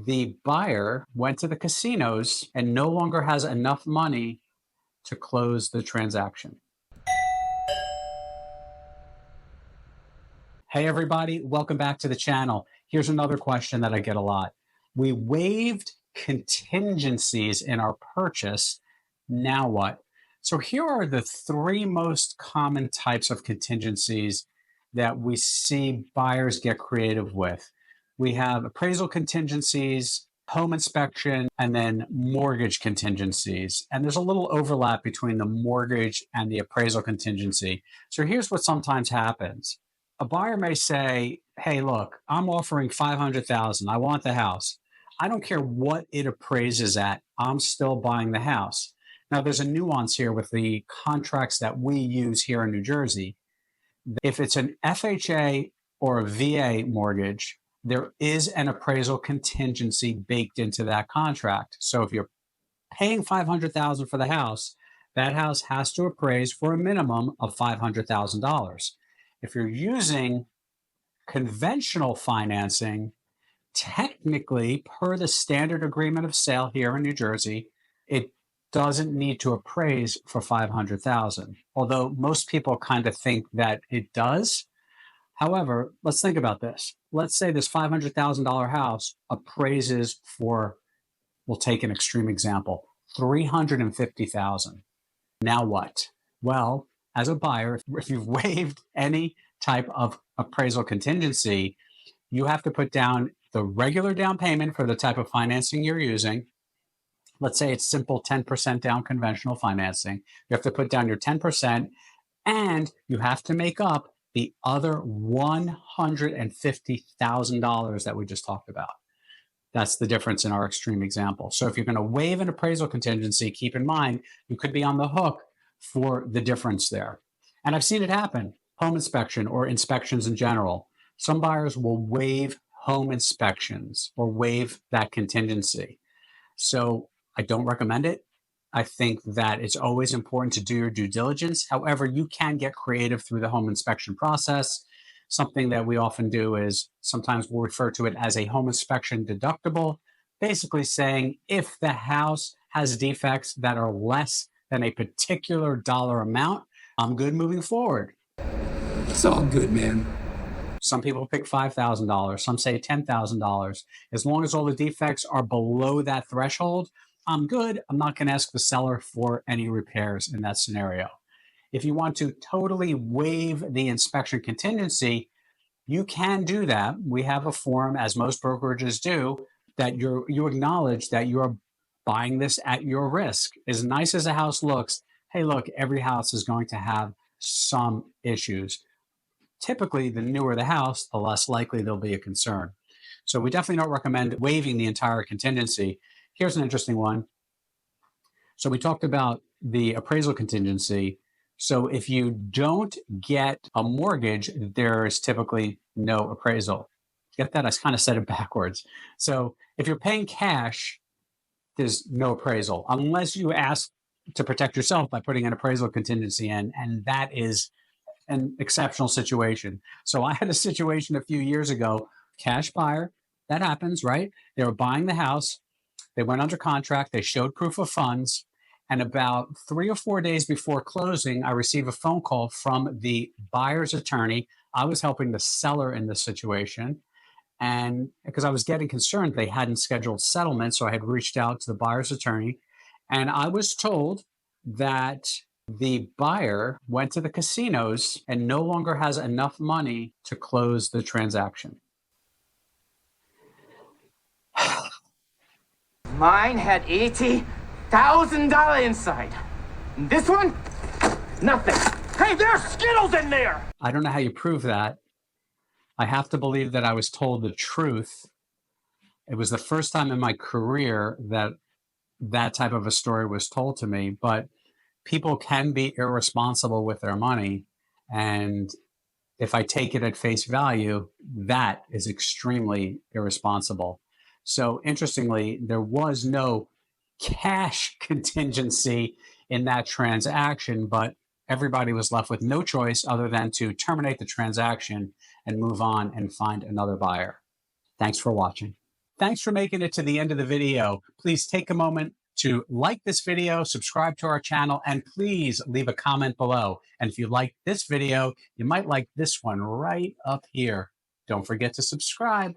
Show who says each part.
Speaker 1: The buyer went to the casinos and no longer has enough money to close the transaction. Hey, everybody, welcome back to the channel. Here's another question that I get a lot. We waived contingencies in our purchase. Now what? So here are the three most common types of contingencies that we see buyers get creative with. We have appraisal contingencies, home inspection, and then mortgage contingencies. And there's a little overlap between the mortgage and the appraisal contingency. So here's what sometimes happens. A buyer may say, hey, look, I'm offering $500,000. I want the house. I don't care what it appraises at. I'm still buying the house. Now, there's a nuance here with the contracts that we use here in New Jersey. If it's an FHA or a VA mortgage, there is an appraisal contingency baked into that contract. So if you're paying $500,000 for the house, that house has to appraise for a minimum of $500,000. If you're using conventional financing, technically, per the standard agreement of sale here in New Jersey, it doesn't need to appraise for $500,000, although most people kind of think that it does. However, let's think about this. Let's say this $500,000 house appraises for, we'll take an extreme example, $350,000. Now what? Well, as a buyer, if you've waived any type of appraisal contingency, you have to put down the regular down payment for the type of financing you're using. Let's say it's simple 10% down conventional financing. You have to put down your 10% and you have to make up the other $150,000 that we just talked about. That's the difference in our extreme example. So if you're going to waive an appraisal contingency, keep in mind, you could be on the hook for the difference there. And I've seen it happen, home inspection or inspections in general. Some buyers will waive home inspections or waive that contingency. So I don't recommend it. I think that it's always important to do your due diligence. However, you can get creative through the home inspection process. Something that we often do is sometimes we'll refer to it as a home inspection deductible, basically saying if the house has defects that are less than a particular dollar amount, I'm good moving forward.
Speaker 2: It's all good, man.
Speaker 1: Some people pick $5,000. Some say $10,000. As long as all the defects are below that threshold, I'm good. I'm not going to ask the seller for any repairs in that scenario. If you want to totally waive the inspection contingency, you can do that. We have a form, as most brokerages do, that you acknowledge that you're buying this at your risk. As nice as a house looks, hey, look, every house is going to have some issues. Typically, the newer the house, the less likely there'll be a concern. So we definitely don't recommend waiving the entire contingency. Here's an interesting one. So we talked about the appraisal contingency. So if you don't get a mortgage, there is typically no appraisal. Get that? I kind of said it backwards. So if you're paying cash, there's no appraisal unless you ask to protect yourself by putting an appraisal contingency in, and that is an exceptional situation. So I had a situation a few years ago, cash buyer, that happens, right? They were buying the house. They went under contract. They showed proof of funds. And about 3 or 4 days before closing, I received a phone call from the buyer's attorney. I was helping the seller in this situation. And because I was getting concerned, they hadn't scheduled settlement. So I had reached out to the buyer's attorney. And I was told that the buyer went to the casinos and no longer has enough money to close the transaction.
Speaker 3: Mine had $80,000 inside. And this one, nothing. Hey, there's Skittles in there!
Speaker 1: I don't know how you prove that. I have to believe that I was told the truth. It was the first time in my career that that type of a story was told to me, but people can be irresponsible with their money. And if I take it at face value, that is extremely irresponsible. So interestingly, there was no cash contingency in that transaction, but everybody was left with no choice other than to terminate the transaction and move on and find another buyer. Thanks for watching. Thanks for making it to the end of the video. Please take a moment to like this video, subscribe to our channel, and please leave a comment below. And if you like this video, you might like this one right up here. Don't forget to subscribe.